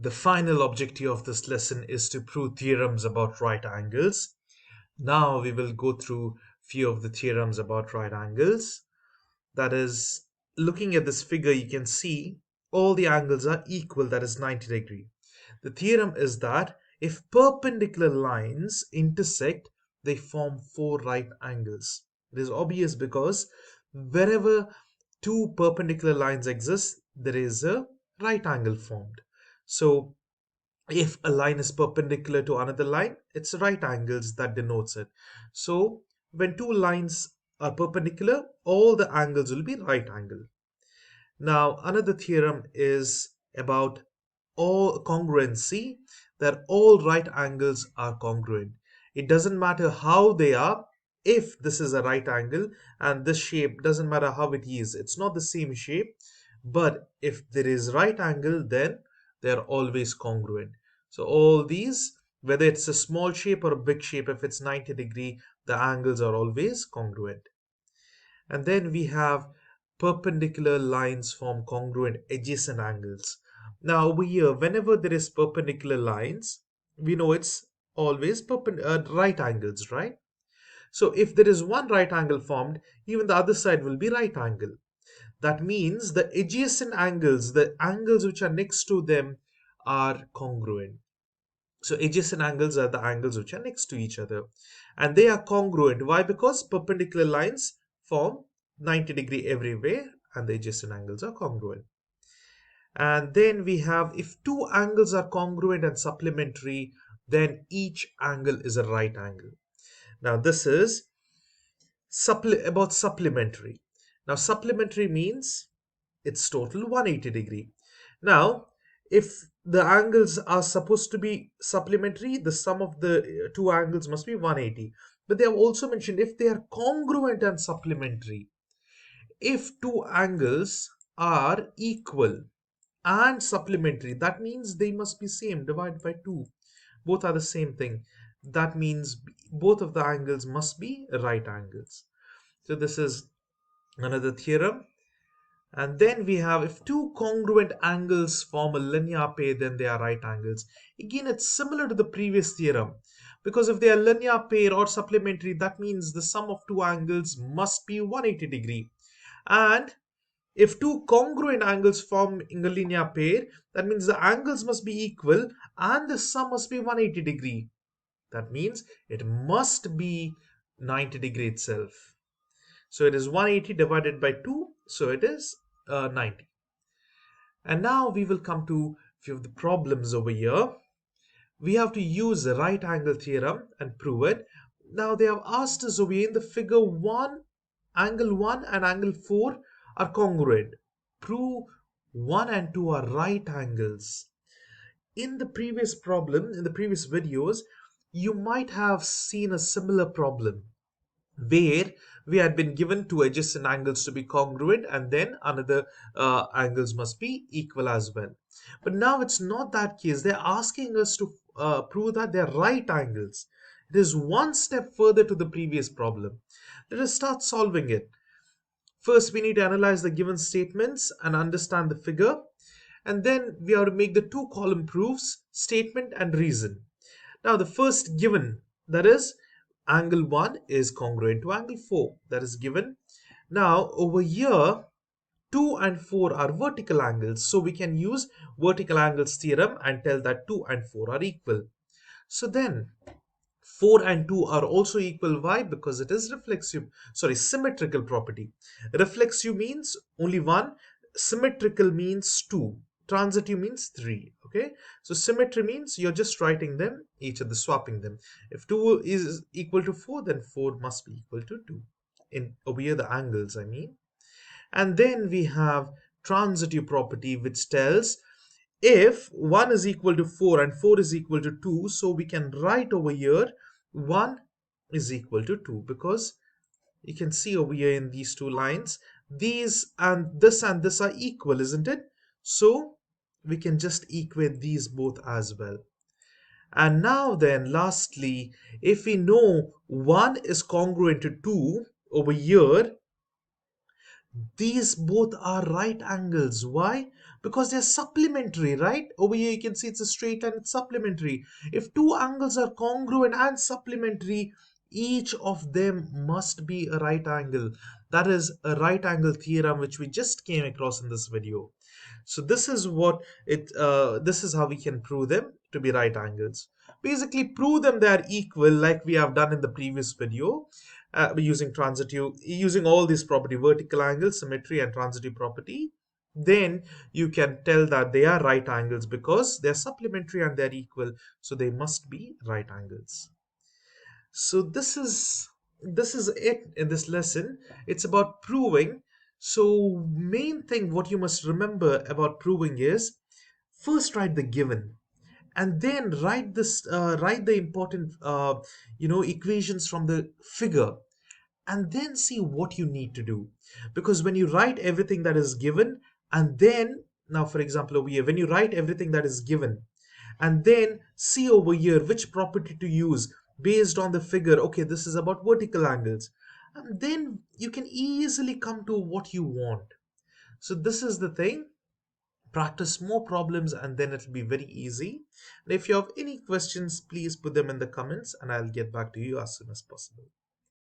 The final objective of this lesson is to prove theorems about right angles. Now we will go through few of the theorems about right angles. That is, looking at this figure, you can see all the angles are equal, that is 90 degree. The theorem is that if perpendicular lines intersect, they form four right angles. It is obvious because wherever two perpendicular lines exist, there is a right angle formed. So if a line is perpendicular to another line, it's right angles that denotes it. So when two lines are perpendicular, all the angles will be right angle. Now another theorem is about all congruency, that all right angles are congruent. It doesn't matter how they are. If this is a right angle and this shape, doesn't matter how it is, it's not the same shape, but if there is right angle, then they're always congruent. So all these, whether it's a small shape or a big shape, if it's 90 degree, the angles are always congruent. And then we have perpendicular lines form congruent adjacent angles. Now over here, whenever there is perpendicular lines, we know it's always right angles, right? So if there is one right angle formed, even the other side will be right angle. That means the adjacent angles, the angles which are next to them, are congruent. So adjacent angles are the angles which are next to each other. And they are congruent. Why? Because perpendicular lines form 90 degree everywhere and the adjacent angles are congruent. And then we have, if two angles are congruent and supplementary, then each angle is a right angle. Now this is about supplementary. Now supplementary means it's total 180 degree. Now if the angles are supposed to be supplementary, the sum of the two angles must be 180. But they have also mentioned if they are congruent and supplementary. If two angles are equal and supplementary, that means they must be same, divided by 2. Both are the same thing. That means both of the angles must be right angles. So this is another theorem. And then we have, if two congruent angles form a linear pair, then they are right angles. Again, it's similar to the previous theorem, because if they are linear pair or supplementary, that means the sum of two angles must be 180 degree. And if two congruent angles form in a linear pair, that means the angles must be equal and the sum must be 180 degree. That means it must be 90 degree itself. So it is 180 divided by 2, so it is 90. And now we will come to a few of the problems over here. We have to use the right angle theorem and prove it. Now they have asked us over here in the figure 1, angle 1 and angle 4 are congruent. Prove 1 and 2 are right angles. In the previous problem, in the previous videos, you might have seen a similar problem where we had been given two adjacent angles to be congruent and then another angles must be equal as well. But now it's not that case. They're asking us to prove that they're right angles. It is one step further to the previous problem. Let us start solving it. First, we need to analyze the given statements and understand the figure. And then we have to make the two column proofs, statement and reason. Now the first given, that is angle 1 is congruent to angle 4, that is given. Now over here 2 and 4 are vertical angles, so we can use vertical angles theorem and tell that 2 and 4 are equal. So then 4 and 2 are also equal. Why? Because it is symmetrical property. Reflexive means only one, symmetrical means 2, transitive means 3. Okay, so symmetry means you're just writing them each other, swapping them. If 2 is equal to 4, then 4 must be equal to 2 in over here, the angles I mean. And then we have transitive property, which tells if 1 is equal to 4 and 4 is equal to 2, so we can write over here 1 is equal to 2, because you can see over here in these two lines, these and this are equal, isn't it? So we can just equate these both as well. And now then lastly, if we know 1 is congruent to 2 over here, these both are right angles. Why? because they're supplementary, right? Over here you can see it's a straight line, it's supplementary. If two angles are congruent and supplementary, each of them must be a right angle. That is a right angle theorem which we just came across in this video. So this is what this is how we can prove them to be right angles. Basically prove them they are equal like we have done in the previous video, using all these property, vertical angle, symmetry and transitive property. Then you can tell that they are right angles because they're supplementary and they're equal, so they must be right angles. So this is it in this lesson. It's about proving. So main thing what you must remember about proving is, first write the given, and then write the important equations from the figure, and then see what you need to do. Because when you write everything that is given, and then now for example over here, when you write everything that is given and then see over here which property to use based on the figure, okay, this is about vertical angles, and then you can easily come to what you want. So this is the thing. Practice more problems and then it'll be very easy. And if you have any questions, please put them in the comments and I'll get back to you as soon as possible.